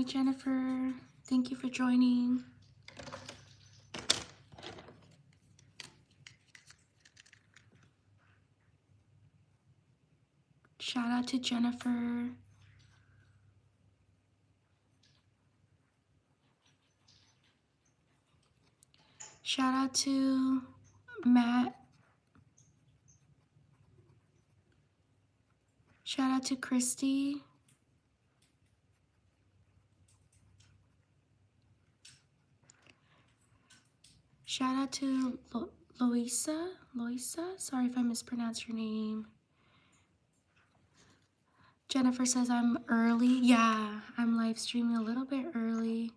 Hi, Jennifer. Thank you for joining. Shout out to Jennifer. Shout out to Matt. Shout out to Christy. Shout out to Loisa. Sorry if I mispronounced your name. Jennifer says I'm early. Yeah, I'm live streaming a little bit early.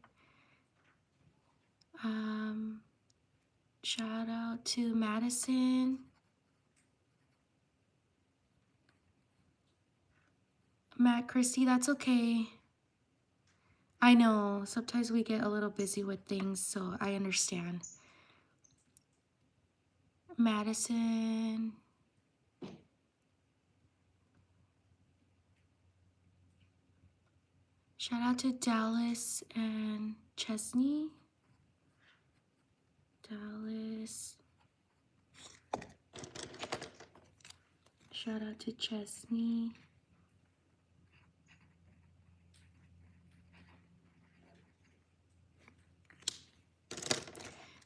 Shout out to Madison. Matt, Christy, that's okay. I know, sometimes we get a little busy with things, so I understand. Madison. Shout out to Dallas and Chesney. Dallas. Shout out to Chesney.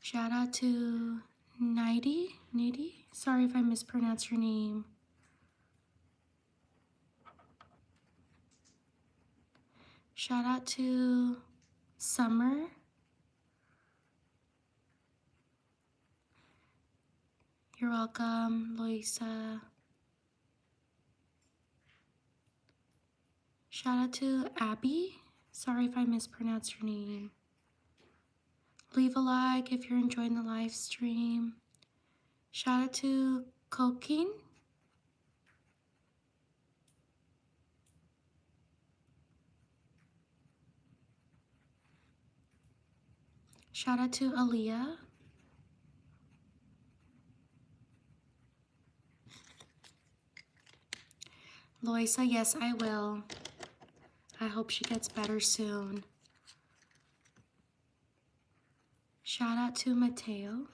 Shout out to Nighty. Sorry if I mispronounced your name. Shout out to Summer. You're welcome, Loisa. Shout out to Abby. Sorry if I mispronounced your name. Leave a like if you're enjoying the live stream. Shout out to Coking. Shout out to Aaliyah. Loisa, yes, I will. I hope she gets better soon. Shout out to Mateo.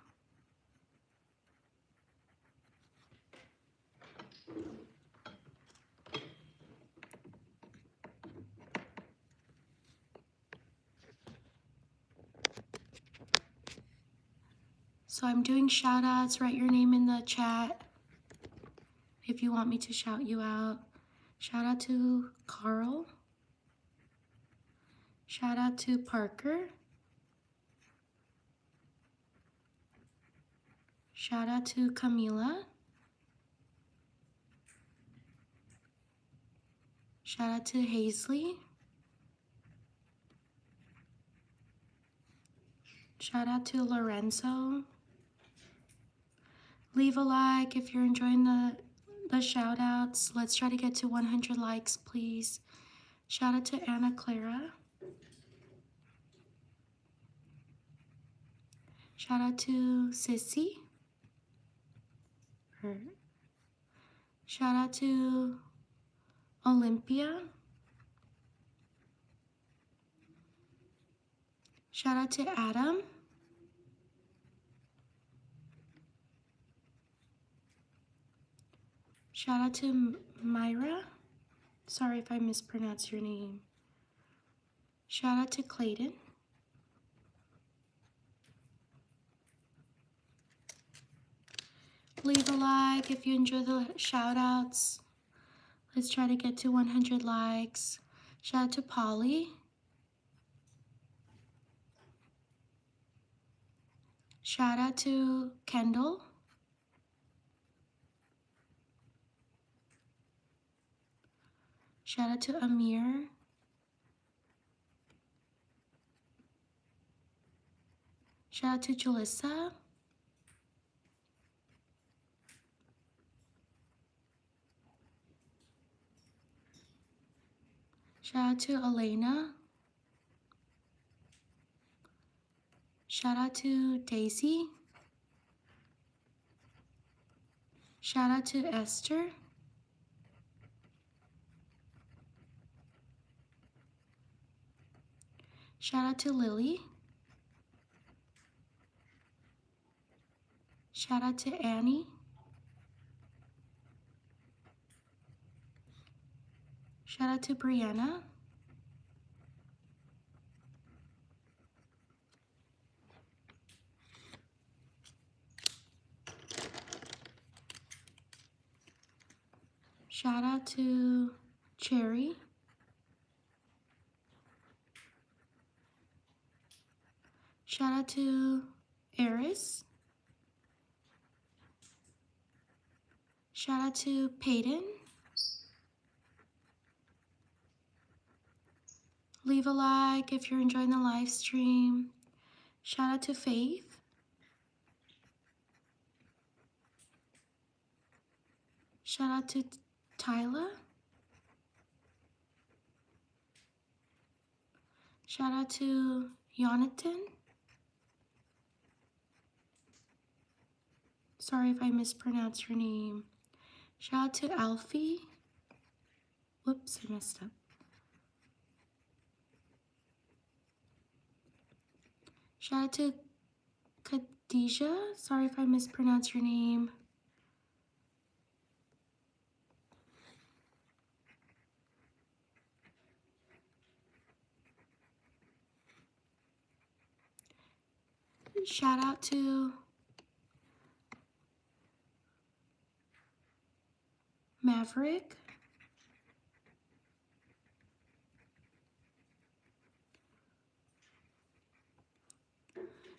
So I'm doing shout outs. Write your name in the chat if you want me to shout you out. Shout out to Carl. Shout out to Parker. Shout out to Camila. Shout out to Hazley. Shout out to Lorenzo. Leave a like if you're enjoying the shout outs. Let's try to get to 100 likes, please. Shout out to Anna Clara. Shout out to Sissy. Shout out to Olympia. Shout out to Adam. Shout out to Myra. Sorry if I mispronounced your name. Shout out to Clayton. Leave a like if you enjoy the shout outs. Let's try to get to 100 likes. Shout out to Polly. Shout out to Kendall. Shout out to Amir. Shout out to Jalissa. Shout out to Elena. Shout out to Daisy. Shout out to Esther. Shout out to Lily. Shout out to Annie. Shout out to Brianna. Shout out to Cherry. Shout out to Eris. Shout out to Peyton. Leave a like if you're enjoying the live stream. Shout out to Faith. Shout out to Tyla. Shout out to Jonathan. Sorry if I mispronounced your name. Shout out to Alfie. Whoops, I messed up. Shout out to Khadijah. Sorry if I mispronounced your name. Shout out to Maverick.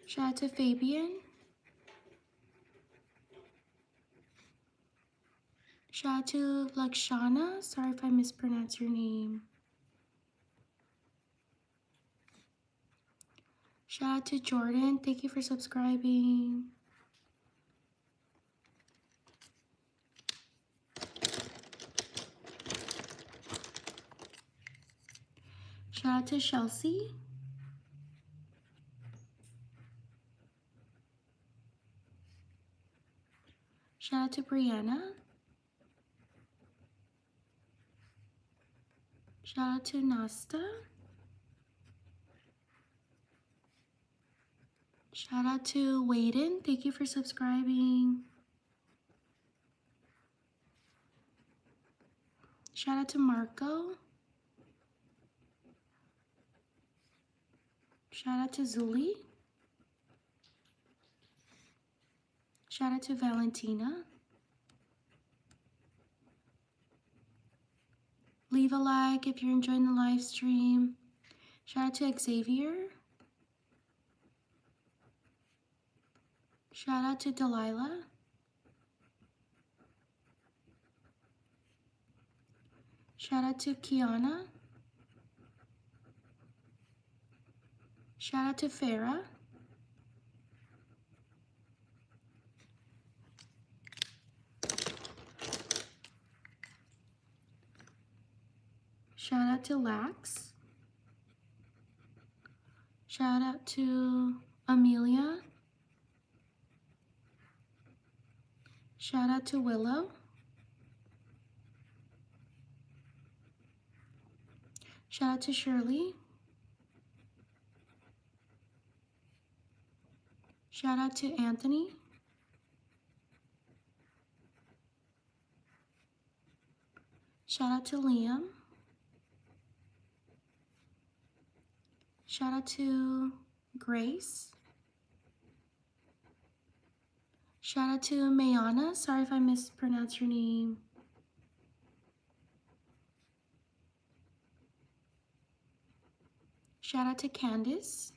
Shout out to Fabian. Shout out to Lakshana. Sorry if I mispronounced your name. Shout out to Jordan. Thank you for subscribing. Shout out to Chelsea. Shout out to Brianna. Shout out to Nasta. Shout out to Waden. Thank you for subscribing. Shout out to Marco. Shout out to Zuli. Shout out to Valentina. Leave a like if you're enjoying the live stream. Shout out to Xavier. Shout out to Delilah. Shout out to Kiana. Shout out to Farah. Shout out to Lax. Shout out to Amelia. Shout out to Willow. Shout out to Shirley. Shout out to Anthony. Shout out to Liam. Shout out to Grace. Shout out to Mayana. Sorry if I mispronounced your name. Shout out to Candace.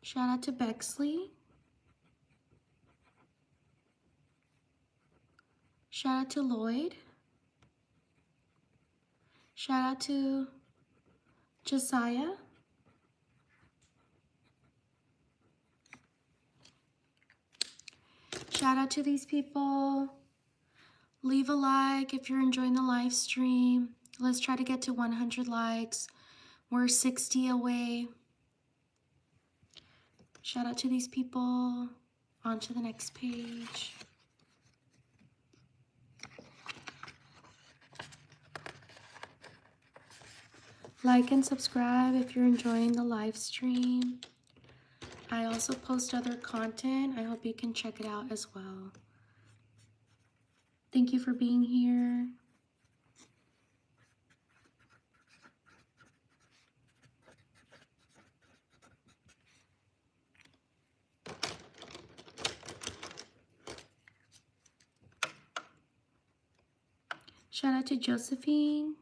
Shout out to Bexley. Shout out to Lloyd. Shout out to Josiah. Shout out to these people. Leave a like if you're enjoying the live stream. Let's try to get to 100 likes. We're 60 away. Shout out to these people. On to the next page. Like and subscribe if you're enjoying the live stream. I also post other content. I hope you can check it out as well. Thank you for being here. Shout out to Josephine.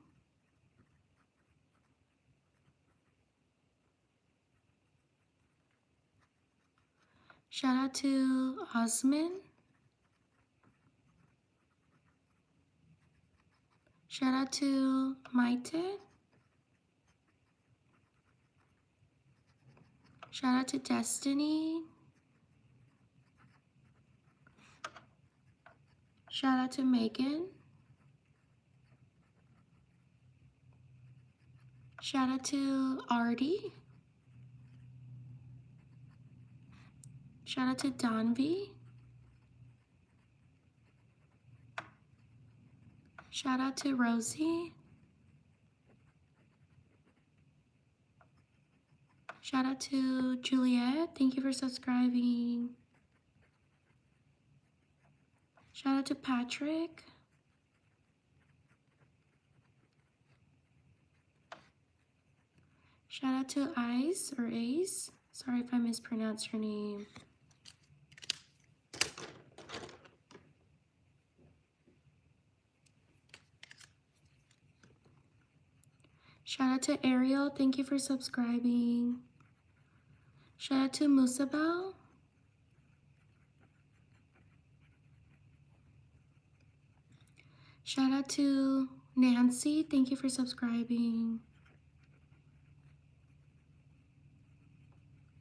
Shout out to Osman. Shout out to Maite. Shout out to Destiny. Shout out to Megan. Shout out to Artie. Shout out to Donvi. Shout out to Rosie. Shout out to Juliet. Thank you for subscribing. Shout out to Patrick. Shout out to Ice or Ace. Sorry if I mispronounced your name. Shout out to Ariel. Thank you for subscribing. Shout out to Musabel. Shout out to Nancy. Thank you for subscribing.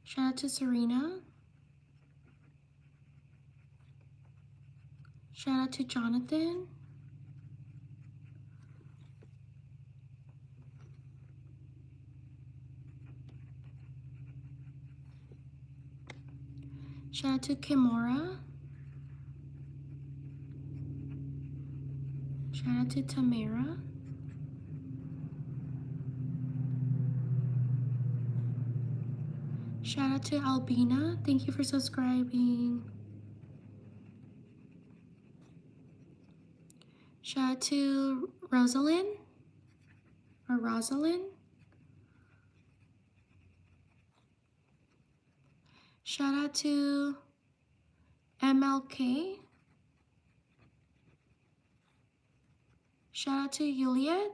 Shout out to Serena. Shout out to Jonathan. Shout out to Kimora. Shout out to Tamara. Shout out to Albina. Thank you for subscribing. Shout out to Rosalind or Rosalind. Shout out to MLK. Shout out to Juliet.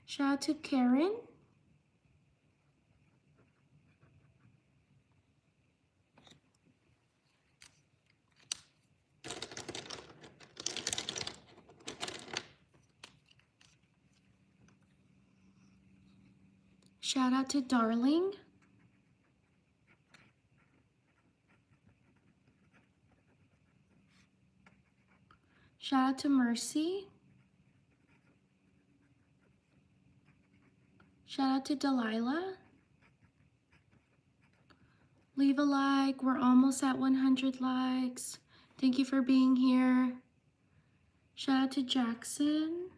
Shout out to Karen. Shout out to Darling. Shout out to Mercy. Shout out to Delilah. Leave a like. We're almost at 100 likes. Thank you for being here. Shout out to Jackson.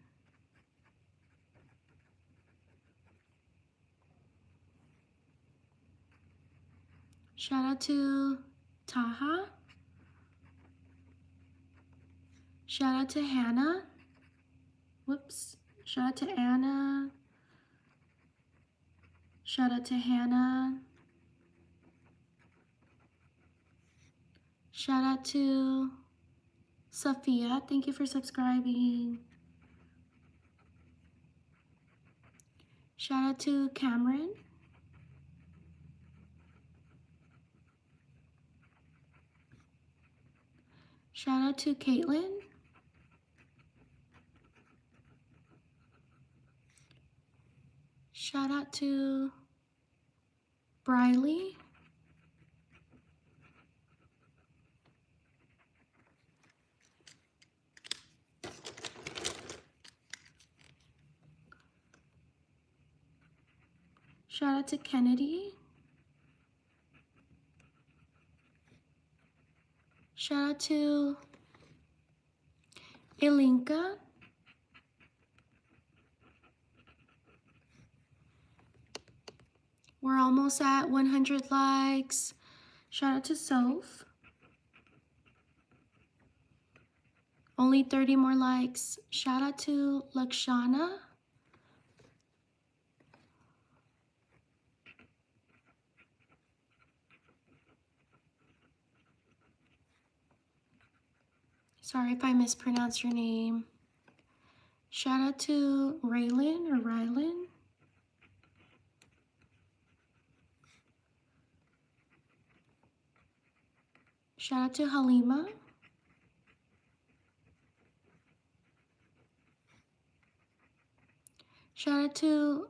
Shout out to Taha. Shout out to Hannah. Whoops. Shout out to Anna. Shout out to Hannah. Shout out to Sophia. Thank you for subscribing. Shout out to Cameron. Shout out to Caitlin. Shout out to Briley. Shout out to Kennedy. Shout out to Ilinka. We're almost at 100 likes. Shout out to Soph. Only 30 more likes. Shout out to Lakshana. Sorry if I mispronounce your name. Shout out to Raylan or Rylan. Shout out to Halima. Shout out to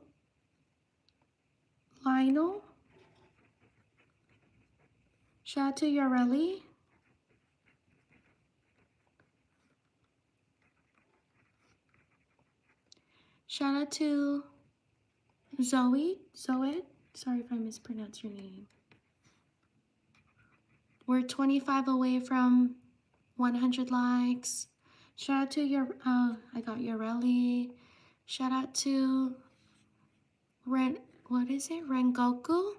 Lionel. Shout out to Yareli. Shout out to Zoe. Sorry if I mispronounce your name. We're 25 away from 100 likes. Shout out to I got Yareli. Shout out to Rengoku?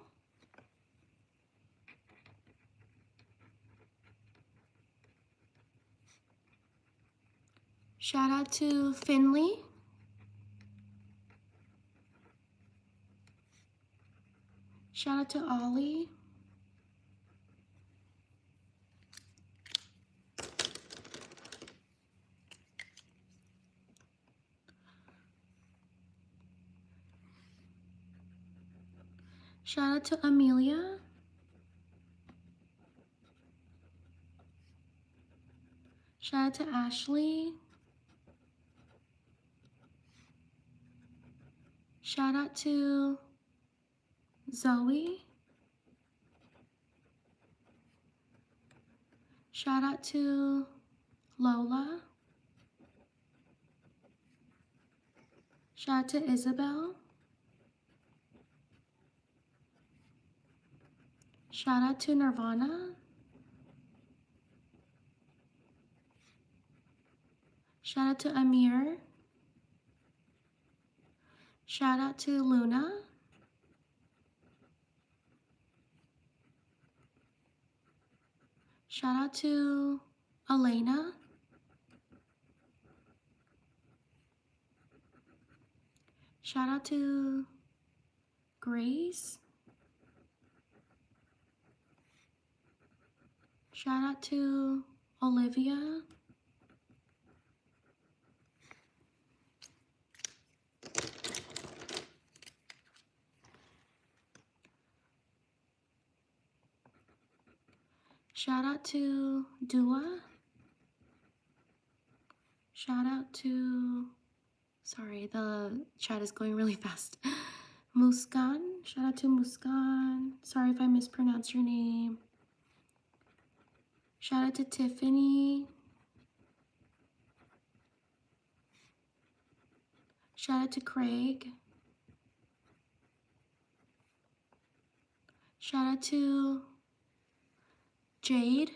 Shout out to Finley. Shout out to Ollie. Shout out to Amelia. Shout out to Ashley. Shout out to Zoe. Shout out to Lola. Shout out to Isabel. Shout out to Nirvana. Shout out to Amir. Shout out to Luna. Shout out to Elena. Shout out to Grace. Shout out to Olivia. Shout out to Dua. Shout out to, sorry, the chat is going really fast. Muskan. Shout out to Muskan. Sorry if I mispronounce your name. Shout out to Tiffany. Shout out to Craig. Shout out to Jade.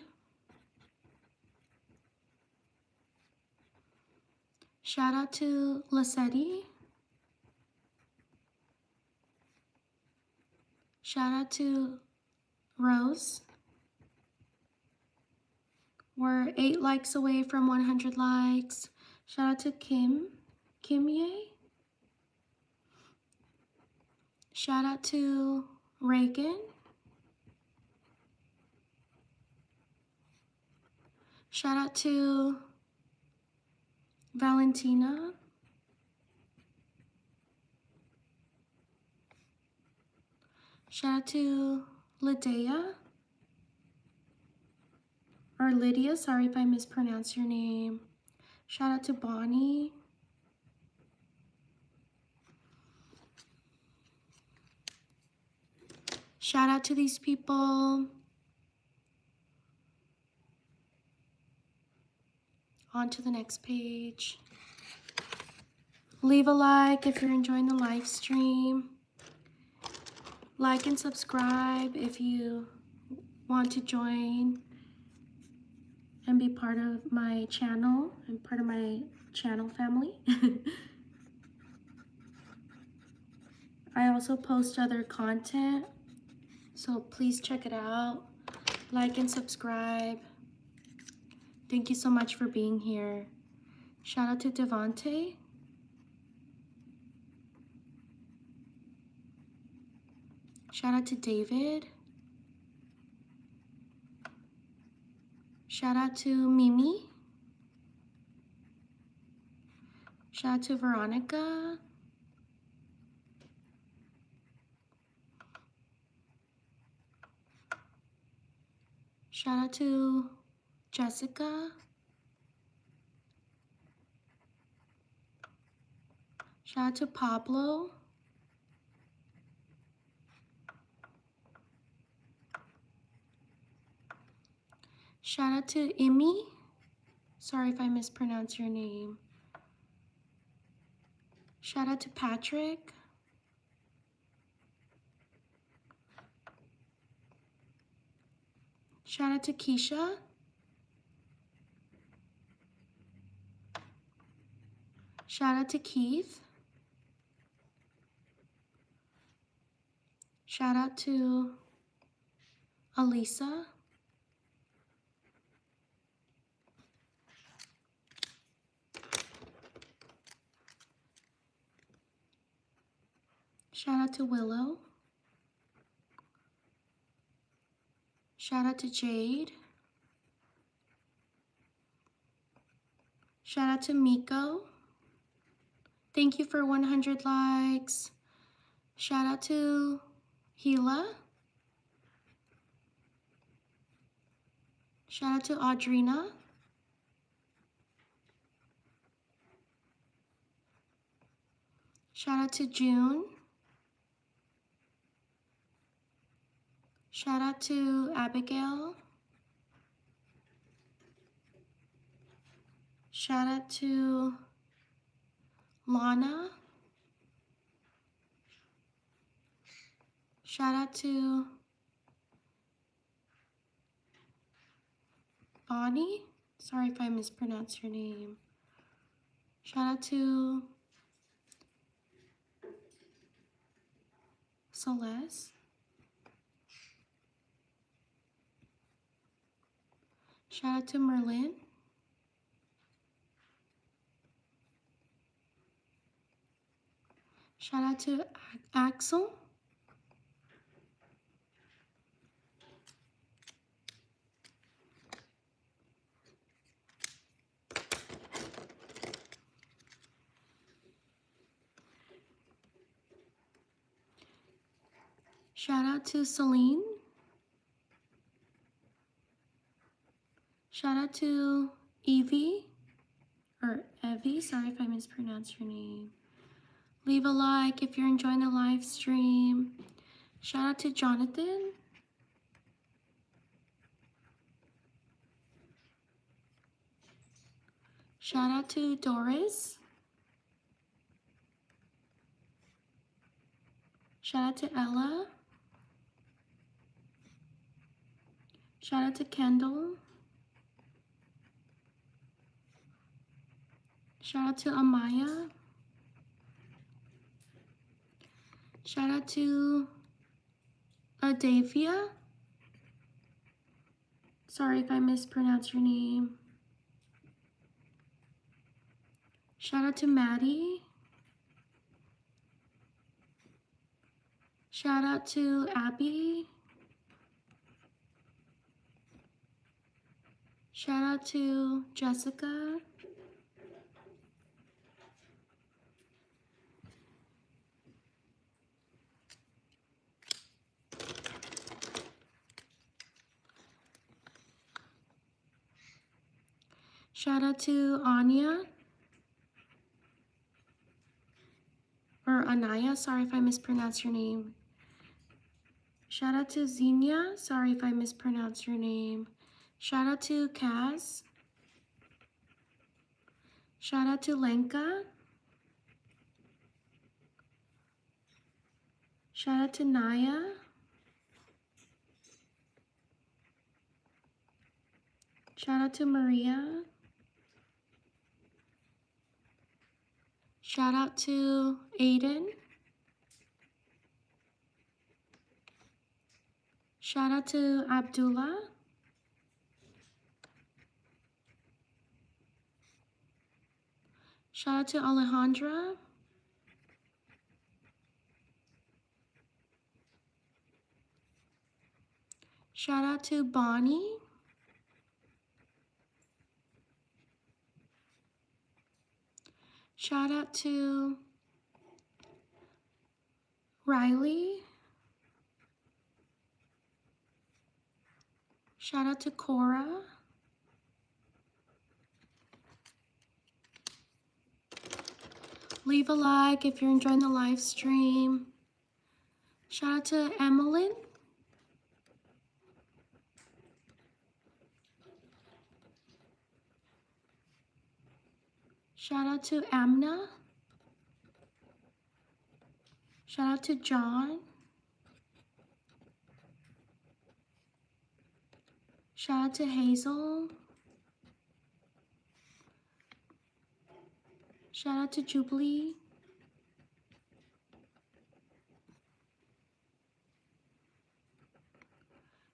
Shout out to Lacetti. Shout out to Rose. We're 8 likes away from 100 likes. Shout out to Kim Ye. Shout out to Reagan. Shout out to Valentina. Shout out to Lydia. Or Lydia, sorry if I mispronounce your name. Shout out to Bonnie. Shout out to these people. On to the next page. Leave a like if you're enjoying the live stream. Like and subscribe if you want to join and be part of my channel and part of my channel family. I also post other content, so please check it out. Like and subscribe. Thank you so much for being here. Shout out to Devante. Shout out to David. Shout out to Mimi. Shout out to Veronica. Shout out to Jessica. Shout out to Pablo. Shout out to Imi. Sorry if I mispronounce your name. Shout out to Patrick. Shout out to Keisha. Shout out to Keith. Shout out to Alisa. Shout out to Willow. Shout out to Jade. Shout out to Miko. Thank you for 100 likes. Shout out to Gila. Shout out to Audrina. Shout out to June. Shout out to Abigail. Shout out to Lana. Shout out to Bonnie. Sorry if I mispronounced your name. Shout out to Celeste. Shout out to Merlin. Shout out to Axel. Shout out to Celine. Shout out to Evie, or Evie, sorry if I mispronounced your name. Leave a like if you're enjoying the live stream. Shout out to Jonathan. Shout out to Doris. Shout out to Ella. Shout out to Kendall. Shout out to Amaya. Shout out to Adavia. Sorry if I mispronounced your name. Shout out to Maddie. Shout out to Abby. Shout out to Jessica. Shout out to Anya. Or Anaya, sorry if I mispronounced your name. Shout out to Xenia, sorry if I mispronounced your name. Shout out to Kaz. Shout out to Lenka. Shout out to Naya. Shout out to Maria. Shout out to Aiden. Shout out to Abdullah. Shout out to Alejandra. Shout out to Bonnie. Shout out to Riley. Shout out to Cora. Leave a like if you're enjoying the live stream. Shout out to Emmeline. Shout out to Amna. Shout out to John. Shout out to Hazel. Shout out to Jubilee.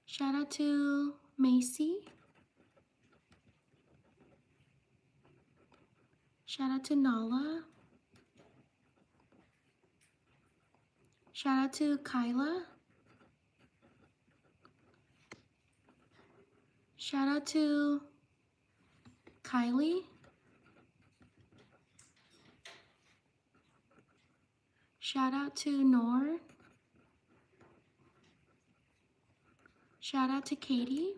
Shout out to Macy. Shout out to Nala. Shout out to Kyla. Shout out to Kylie. Shout out to Nor. Shout out to Katie.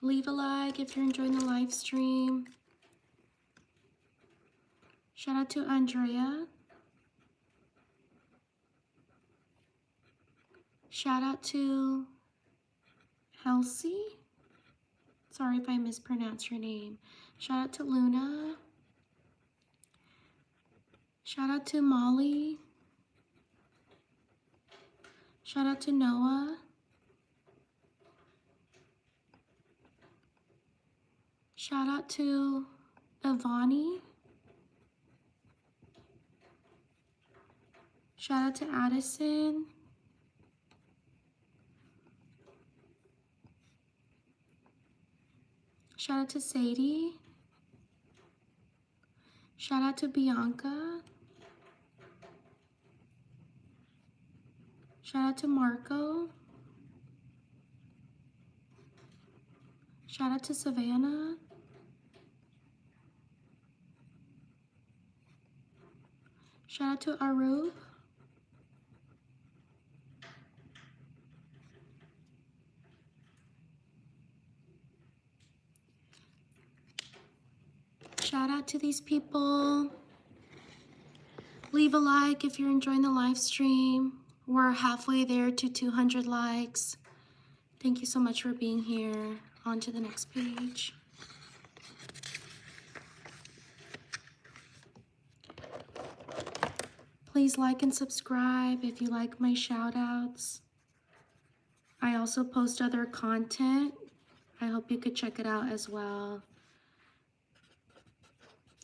Leave a like if you're enjoying the live stream. Shout out to Andrea. Shout out to Halsey. Sorry if I mispronounced your name. Shout out to Luna. Shout out to Molly. Shout out to Noah. Shout out to Ivani. Shout out to Addison. Shout out to Sadie. Shout out to Bianca. Shout out to Marco. Shout out to Savannah. Shout out to Arup. Shout out to these people. Leave a like if you're enjoying the live stream. We're halfway there to 200 likes. Thank you so much for being here. On to the next page. Please like and subscribe if you like my shout outs. I also post other content. I hope you could check it out as well.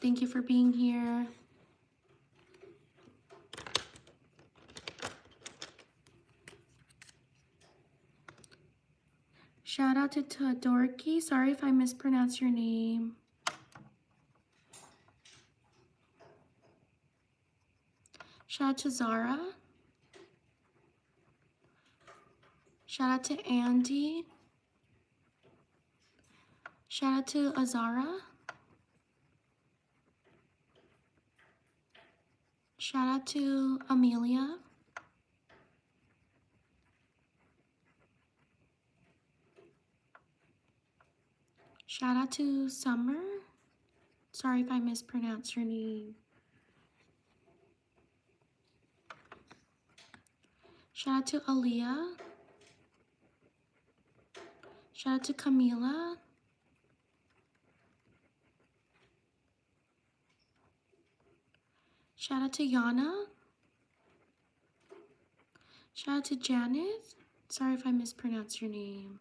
Thank you for being here. Shout out to Todorki. Sorry if I mispronounced your name. Shout out to Zara. Shout out to Andy. Shout out to Azara. Shout out to Amelia. Shout out to Summer. Sorry if I mispronounced your name. Shout out to Aaliyah. Shout out to Camila. Shout out to Yana. Shout out to Janet. Sorry if I mispronounced your name.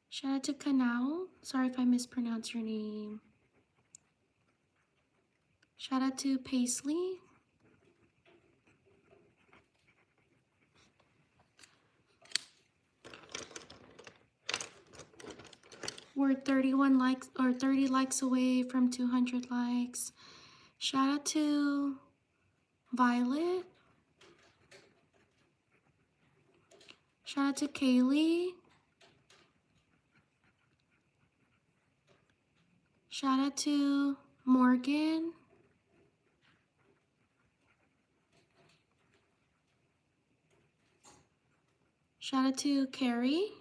Shout out to Kanao. Sorry if I mispronounced your name. Shout out to Paisley. We're 31 likes or 30 likes away from 200 likes. Shout out to Violet. Shout out to Kaylee. Shout out to Morgan. Shout out to Carrie.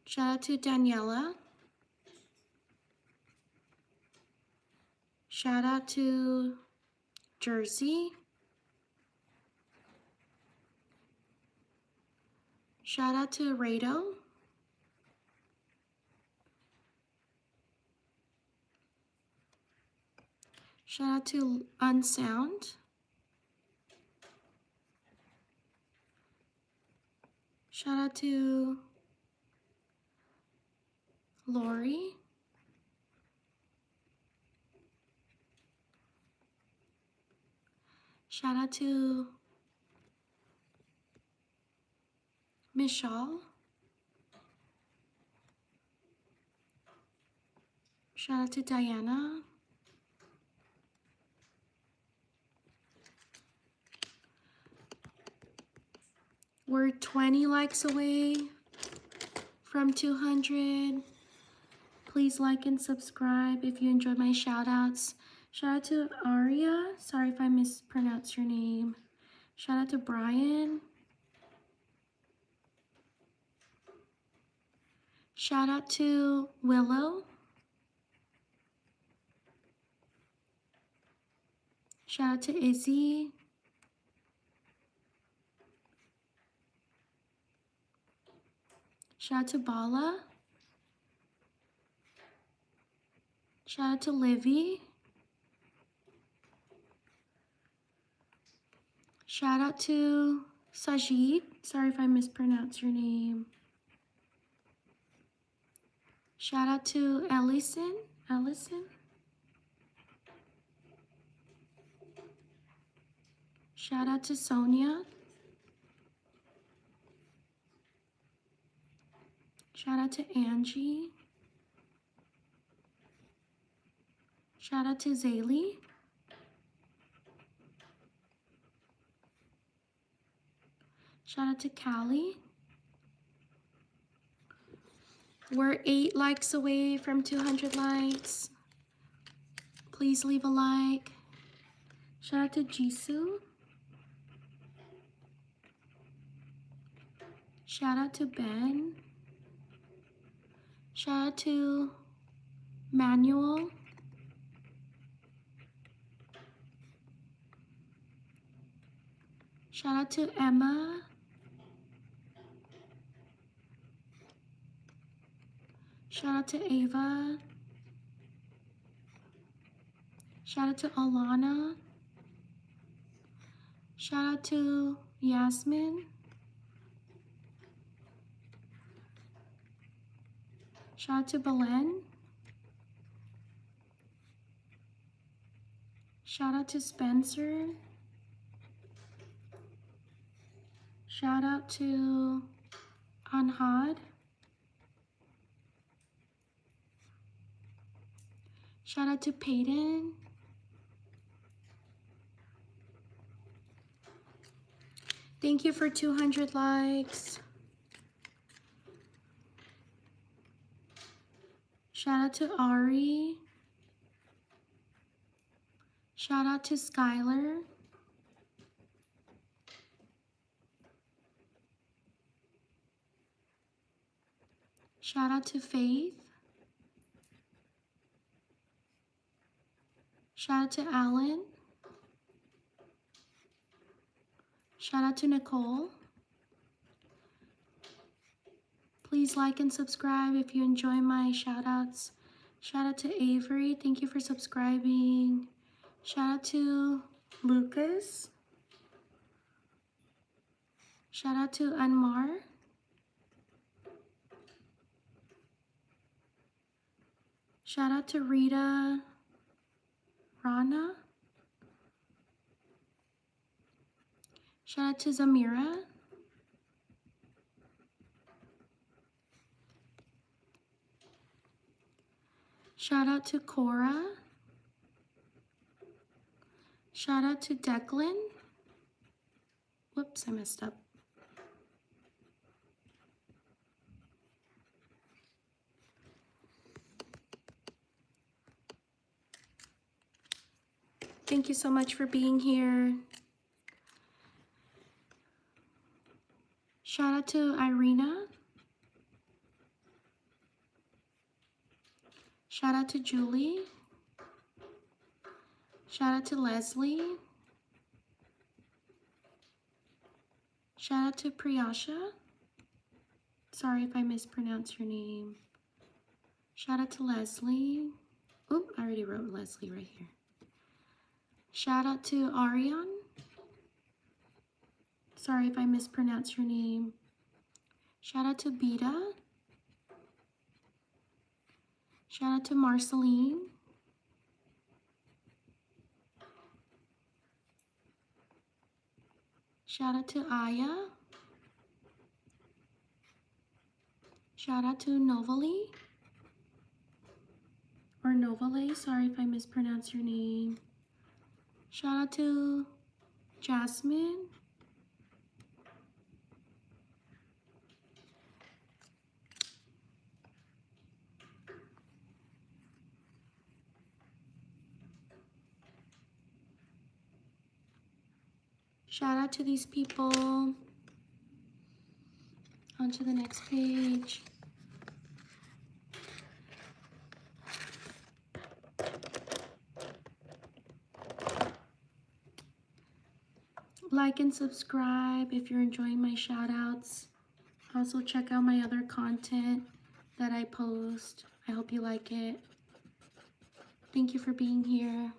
Shout out to Daniela. Shout out to Jersey. Shout out to Rado. Shout out to Unsound. Shout out to Lori. Shout out to Michelle. Shout out to Diana. We're 20 likes away from 200. Please like and subscribe if you enjoyed my shout outs. Shout out to Aria. Sorry if I mispronounced your name. Shout out to Brian. Shout out to Willow. Shout out to Izzy. Shout out to Bala. Shout out to Livy. Shout out to Sajid. Sorry if I mispronounced your name. Shout out to Ellison. Shout out to Sonia. Shout out to Angie. Shout out to Zaylee. Shout out to Callie. We're 8 likes away from 200 likes. Please leave a like. Shout out to Jisoo. Shout out to Ben. Shout out to Manuel. Shout out to Emma. Shout out to Ava. Shout out to Alana. Shout out to Yasmin. Shout out to Belen. Shout out to Spencer. Shout out to Anhad. Shout out to Peyton. Thank you for 200 likes. Shout out to Ari. Shout out to Skylar. Shout out to Faith. Shout out to Alan. Shout out to Nicole. Please like and subscribe if you enjoy my shout outs. Shout out to Avery. Thank you for subscribing. Shout out to Lucas. Shout out to Anmar. Shout out to Rita Rana. Shout out to Zamira. Shout out to Cora. Shout out to Declan. Whoops, I messed up. Thank you so much for being here. Shout out to Irina. Shout out to Julie. Shout out to Leslie. Shout out to Priyasha. Sorry if I mispronounce your name. Shout out to Leslie. Oop, I already wrote Leslie right here. Shout out to Ariane. Sorry if I mispronounce your name. Shout out to Beta. Shout out to Marceline. Shout out to Aya. Shout out to Novali. Or Novale, sorry if I mispronounce your name. Shout out to Jasmine. Shout out to these people. On to the next page. Like and subscribe if you're enjoying my shout outs. Also check out my other content that I post. I hope you like it. Thank you for being here.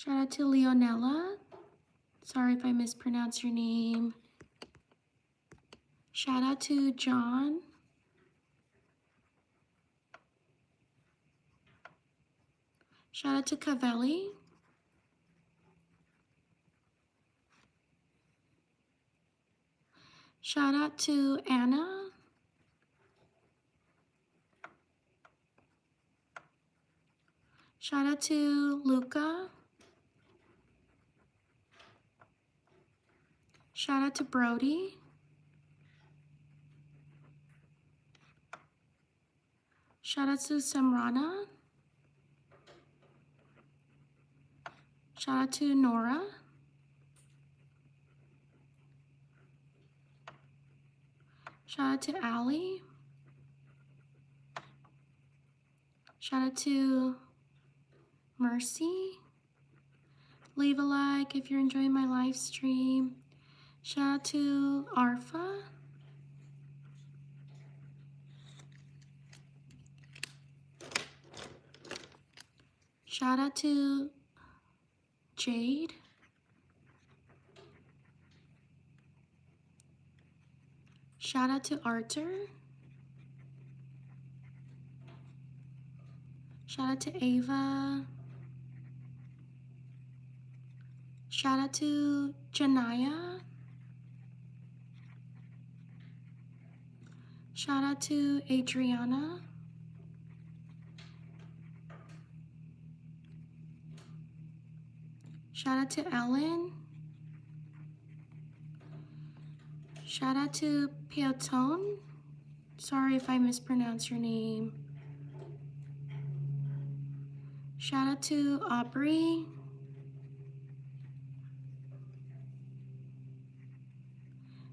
Shout out to Leonella. Sorry if I mispronounce your name. Shout out to John. Shout out to Cavelli. Shout out to Anna. Shout out to Luca. Shout out to Brody. Shout out to Samrana. Shout out to Nora. Shout out to Allie. Shout out to Mercy. Leave a like if you're enjoying my live stream. Shout out to Arfa. Shout out to Jade. Shout out to Arthur. Shout out to Ava. Shout out to Janaya. Shout out to Adriana. Shout out to Ellen. Shout out to Piotone. Sorry if I mispronounce your name. Shout out to Aubrey.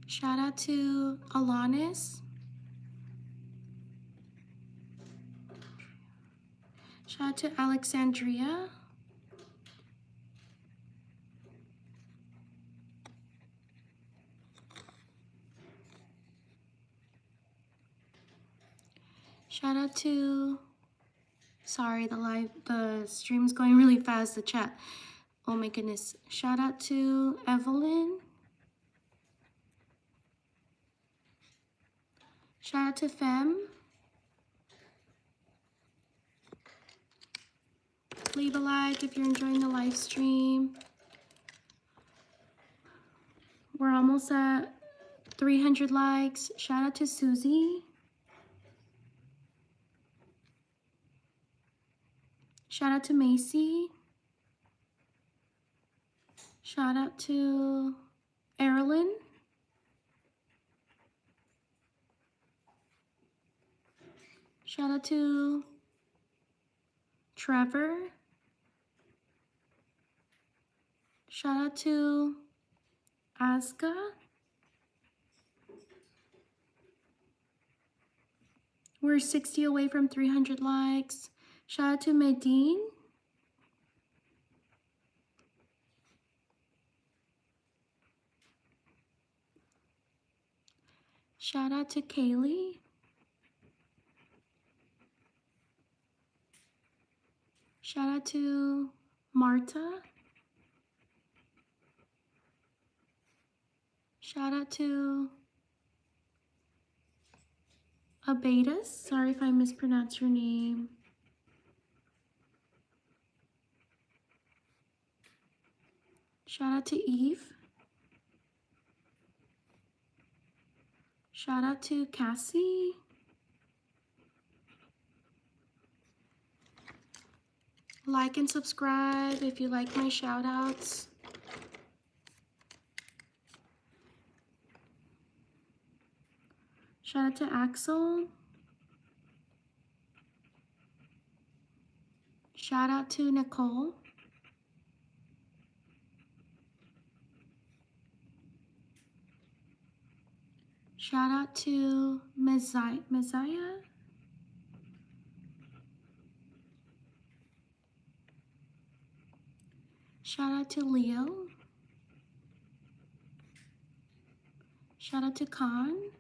Shout out to Alanis. Shout out to Alexandria. Shout Shout out to, sorry, the stream's going really fast, the chat. Oh my goodness. Shout out to Evelyn. Shout out to Fem. Leave a like if you're enjoying the live stream. We're almost at 300 likes. Shout out to Susie. Shout out to Macy. Shout out to Erilyn. Shout out to Trevor. Shout out to Aska. We're 60 away from 300 likes. Shout out to Medine. Shout out to Kaylee. Shout out to Marta. Shout out to Abetas. Sorry if I mispronounced your name. Shout out to Eve. Shout out to Cassie. Like and subscribe if you like my shout outs. Shout out to Axel. Shout out to Nicole. Shout out to Messiah. Shout out to Leo. Shout out to Khan.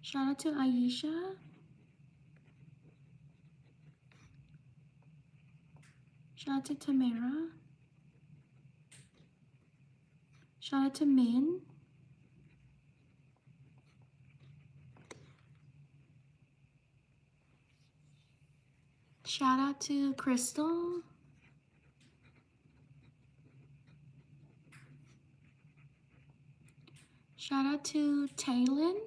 Shout out to Aisha. Shout out to Tamara. Shout out to Min. Shout out to Crystal. Shout out to Taylin.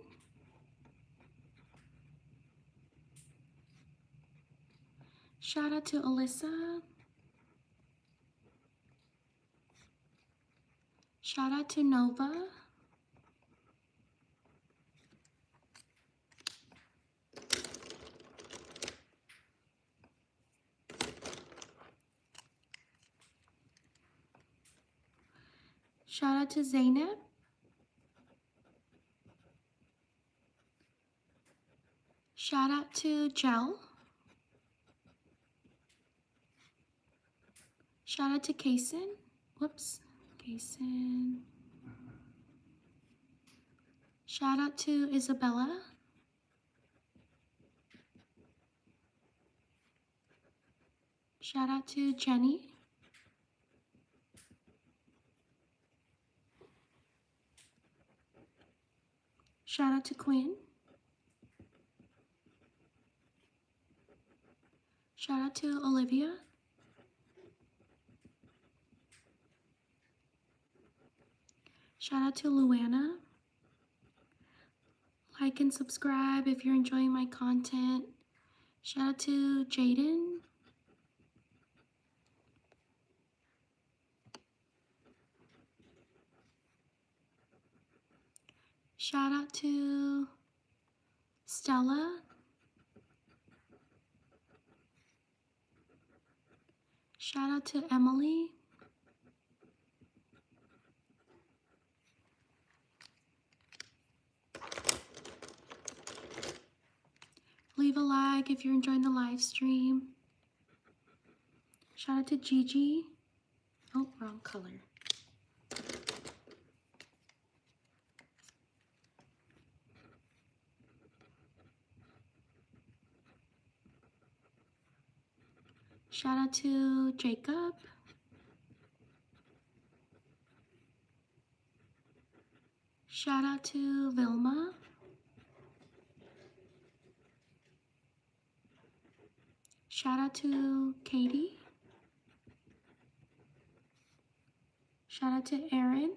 Shout out to Alyssa. Shout out to Nova. Shout out to Zaynab. Shout out to Gel. Shout out to Kaysen. Whoops. Kaysen. Shout out to Isabella. Shout out to Jenny. Shout out to Quinn. Shout out to Olivia. Shout out to Luana. Like and subscribe if you're enjoying my content. Shout out to Jaden. Shout out to Stella. Shout out to Emily. Leave a like if you're enjoying the live stream. Shout out to Gigi. Oh, wrong color. Shout out to Jacob. Shout out to Vilma. Shout out to Katie. Shout out to Aaron.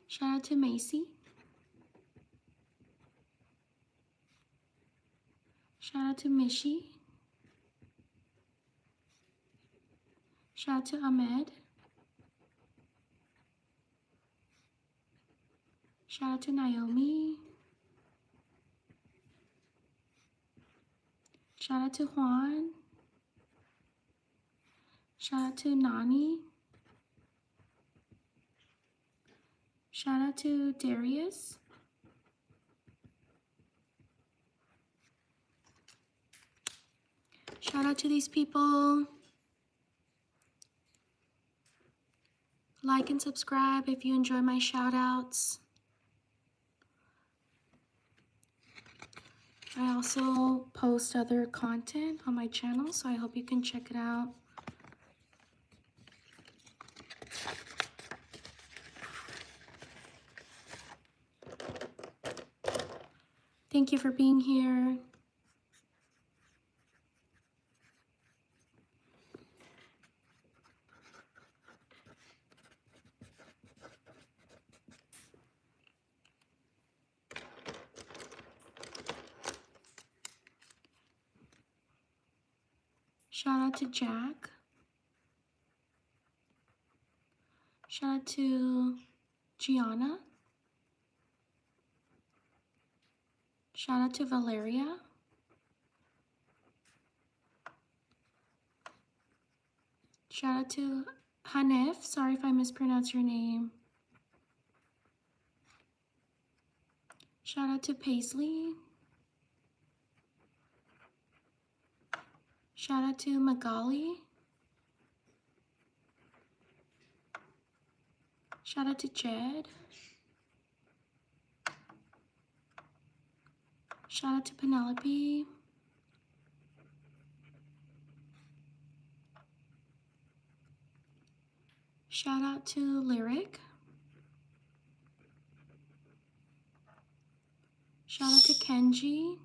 Shout out to Macy. Shout out to Mishi. Shout out to Ahmed. Shout out to Naomi. Shout out to Juan. Shout out to Nani. Shout out to Darius. Shout out to these people. Like and subscribe if you enjoy my shout outs. I also post other content on my channel, so I hope you can check it out. Thank you for being here. Shout out to Jack. Shout out to Gianna. Shout out to Valeria. Shout out to Hanif. Sorry if I mispronounce your name. Shout out to Paisley. Shout out to Magali. Shout out to Jed. Shout out to Penelope. Shout out to Lyric. Shout out to Kenji.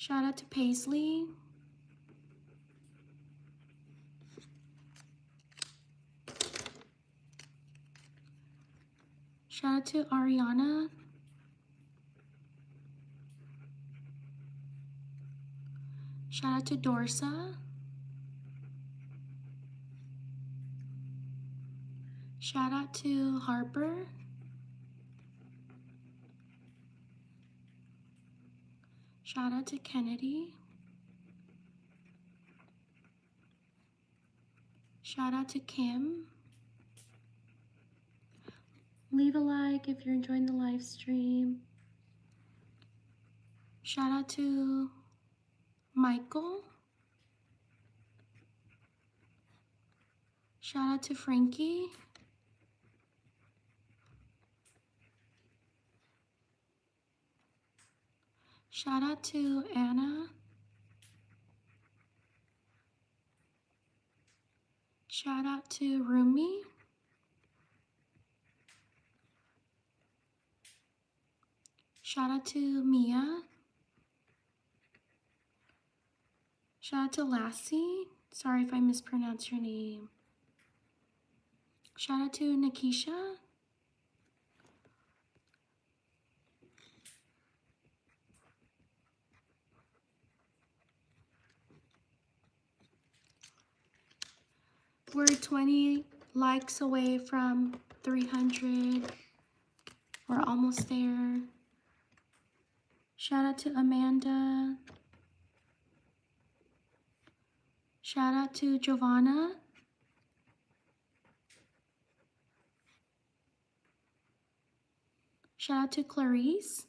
Shout out to Paisley. Shout out to Ariana. Shout out to Dorsa. Shout out to Harper. Shout out to Kennedy. Shout out to Kim. Leave a like if you're enjoying the live stream. Shout out to Michael. Shout out to Frankie. Shout out to Anna. Shout out to Rumi. Shout out to Mia. Shout out to Lassie. Sorry if I mispronounce your name. Shout out to Nikisha. We're 20 likes away from 300. We're almost there. Shout out to Amanda. Shout out to Giovanna. Shout out to Clarice.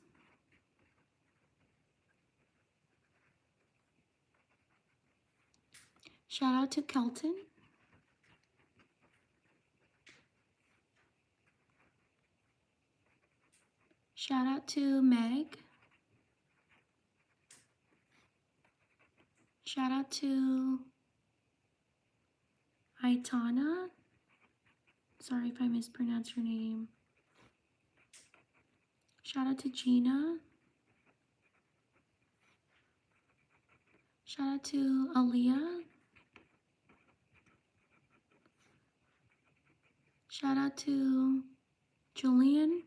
Shout out to Kelton. Shout out to Meg. Shout out to Aitana. Sorry if I mispronounced your name. Shout out to Gina. Shout out to Aaliyah. Shout out to Julian.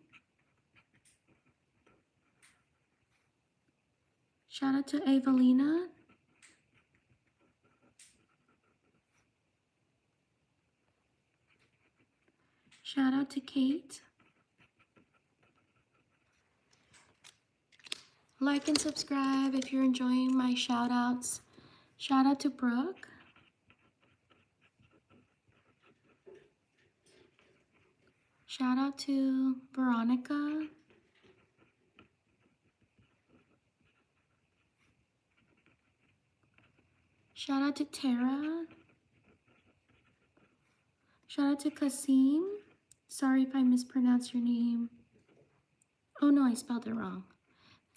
Shout out to Evelina. Shout out to Kate. Like and subscribe if you're enjoying my shout outs. Shout out to Brooke. Shout out to Veronica. Shout out to Tara. Shout out to Kasim. Sorry if I mispronounced your name. Oh no, I spelled it wrong.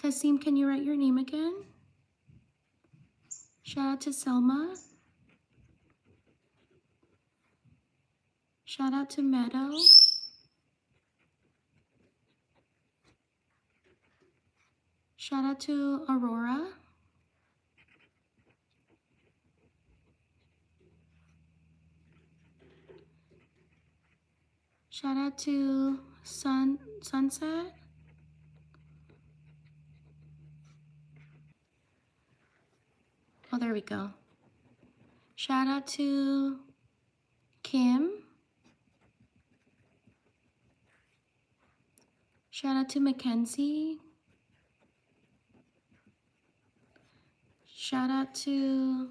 Kasim, can you write your name again? Shout out to Selma. Shout out to Meadow. Shout out to Aurora. Shout out to Sunset. Oh, there we go. Shout out to Kim. Shout out to Mackenzie. Shout out to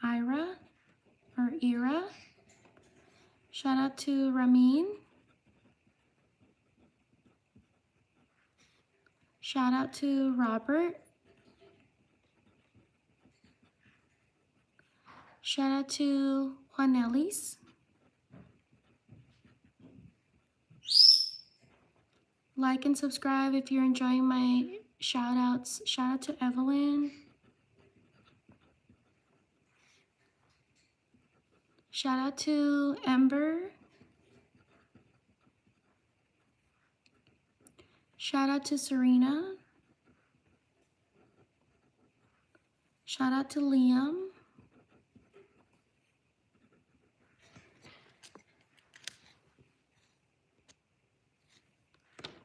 Ira or Ira. Shout out to Ramin. Shout out to Robert. Shout out to Juanelis. Like and subscribe if you're enjoying my shout outs. Shout out to Evelyn. Shout out to Ember. Shout out to Serena. Shout out to Liam.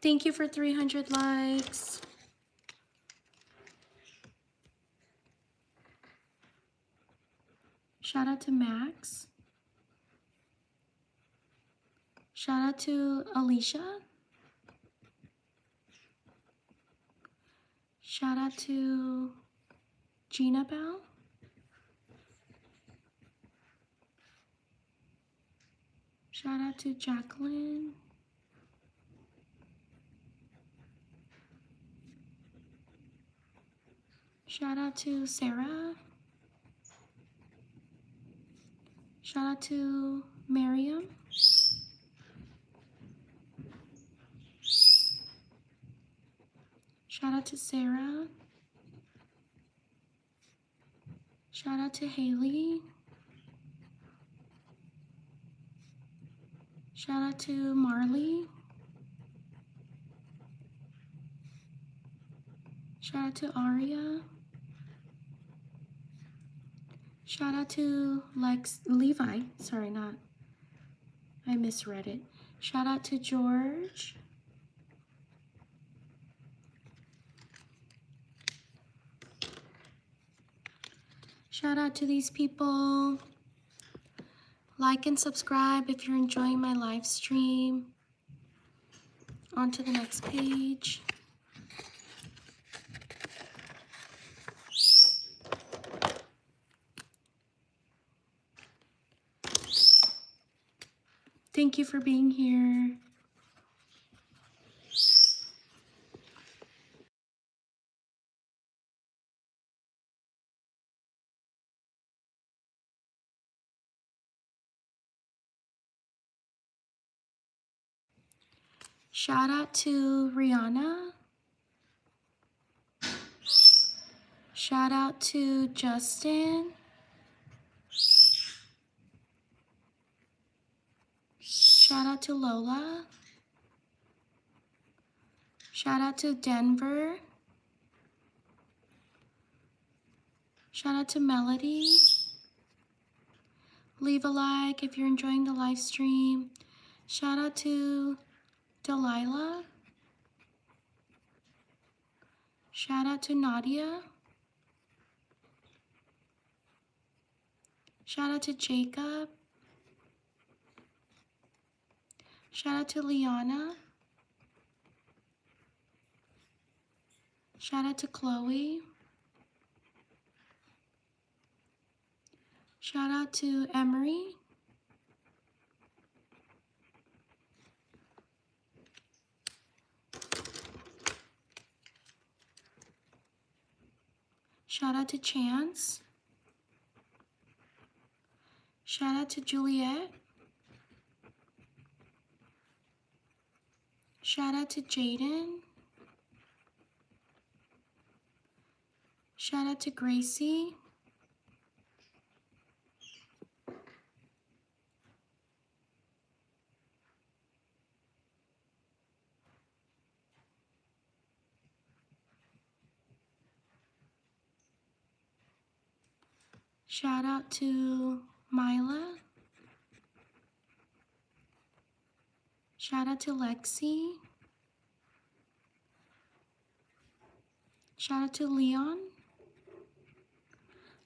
Thank you for 300 likes. Shout out to Max. Shout out to Alicia. Shout out to Gina Bell. Shout out to Jacqueline. Shout out to Sarah. Shout out to Miriam. Shout out to Sarah. Shout out to Haley. Shout out to Marley. Shout out to Aria. Shout out to Levi. Sorry, I misread it. Shout out to George. Shout out to these people. Like and subscribe if you're enjoying my live stream. On to the next page. Thank you for being here. Shout out to Rihanna. Shout out to Justin. Shout out to Lola. Shout out to Denver. Shout out to Melody. Leave a like if you're enjoying the live stream. Shout out to Delilah. Shout out to Nadia. Shout out to Jacob. Shout out to Liana. Shout out to Chloe. Shout out to Emery. Shout out to Chance. Shout out to Juliet. Shout out to Jaden. Shout out to Gracie. Shout out to Mila. Shout out to Lexi. Shout out to Leon.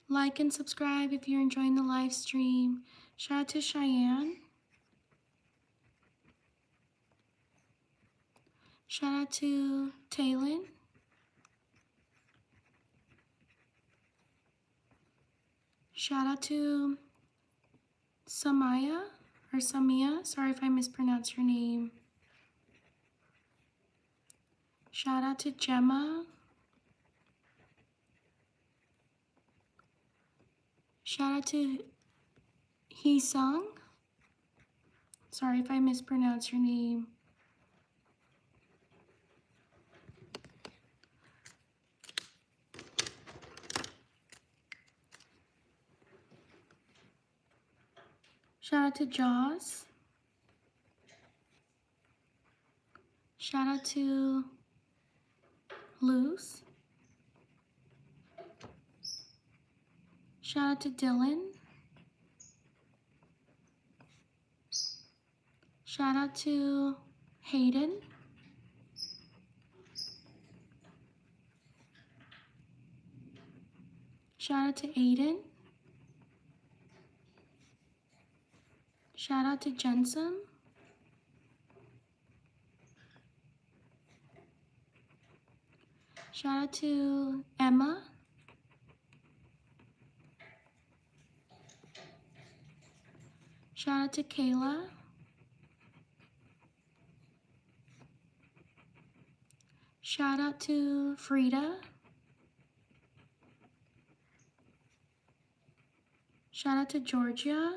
Like and subscribe if you're enjoying the live stream. Shout out to Cheyenne. Shout out to Taylin. Shout out to Samaya or Samia. Sorry if I mispronounced your name. Shout out to Gemma. Shout out to Heesung. Sorry if I mispronounced your name. Shout out to Jaws. Shout out to Luz. Shout out to Dylan. Shout out to Hayden. Shout out to Aiden. Shout out to Jensen. Shout out to Emma. Shout out to Kayla. Shout out to Frida. Shout out to Georgia.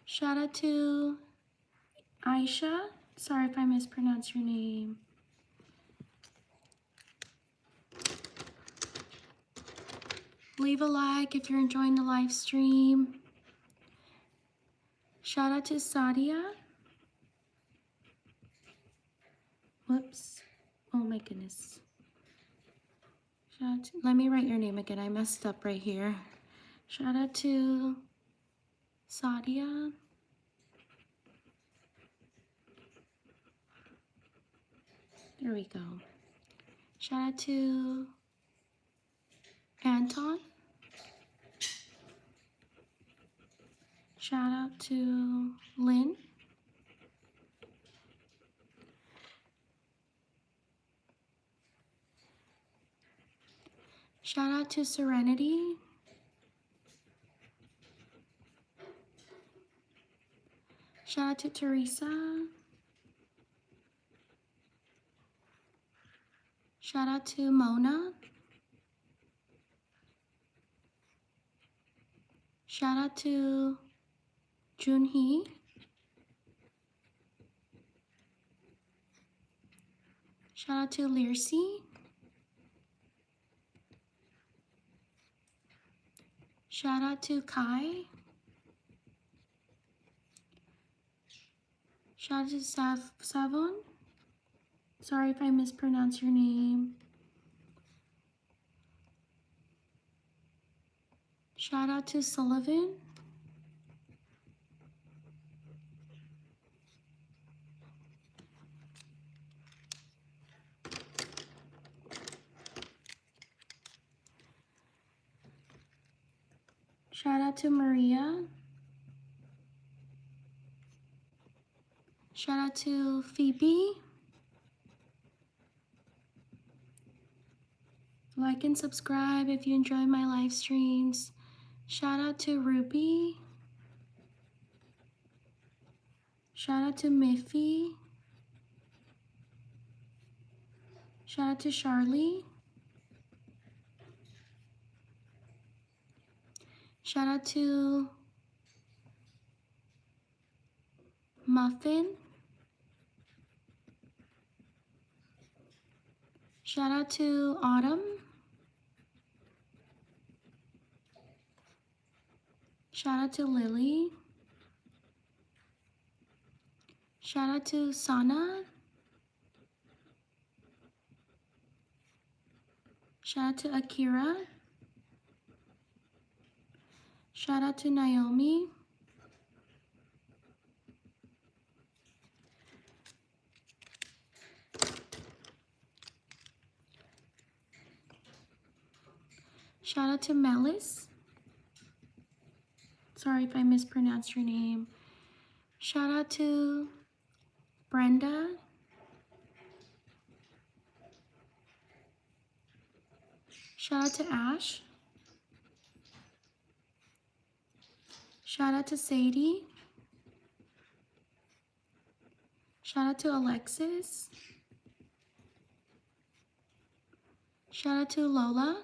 Shout out to Aisha. Sorry if I mispronounced your name. Leave a like if you're enjoying the live stream. Shout out to Sadia. Whoops. Oh my goodness. Shout out to, let me write your name again. I messed up right here. Shout out to Sadia. There we go. Shout out to Anton. Shout out to Lynn. Shout out to Serenity. Shout out to Teresa. Shout out to Mona. Shout out to Junhee. Shout out to Lircy. Shout out to Kai. Shout out to Savon. Sorry if I mispronounce your name. Shout out to Sullivan. Shout out to Maria. Shout out to Phoebe. Like and subscribe if you enjoy my live streams. Shout out to Ruby. Shout out to Miffy. Shout out to Charlie. Shout out to Muffin. Shout out to Autumn. Shout out to Lily. Shout out to Sana. Shout out to Akira. Shout out to Naomi. Shout out to Melis. Sorry if I mispronounced your name. Shout out to Brenda. Shout out to Ash. Shout out to Sadie. Shout out to Alexis. Shout out to Lola.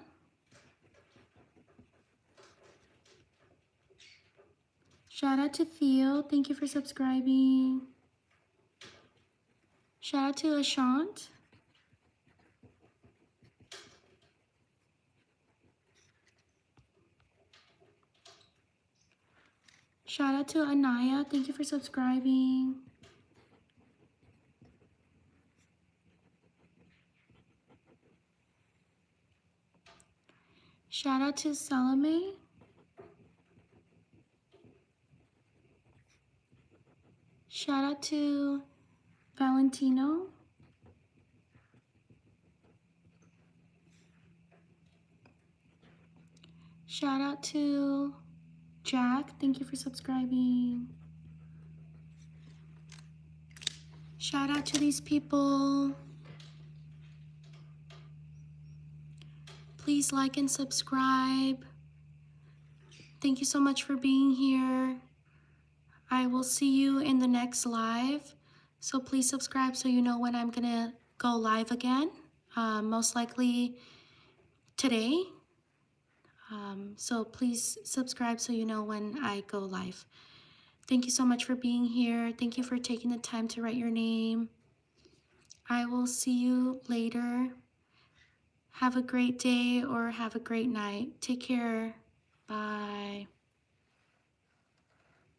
Shout out to Theo. Thank you for subscribing. Shout out to Ashant. Shout out to Anaya. Thank you for subscribing. Shout out to Salome. Shout out to Valentino. Shout out to Jack. Thank you for subscribing. Shout out to these people. Please like and subscribe. Thank you so much for being here. I will see you in the next live. So please subscribe so you know when I'm gonna go live again. Most likely today. So please subscribe so you know when I go live. Thank you so much for being here. Thank you for taking the time to write your name. I will see you later. Have a great day or have a great night. Take care. Bye.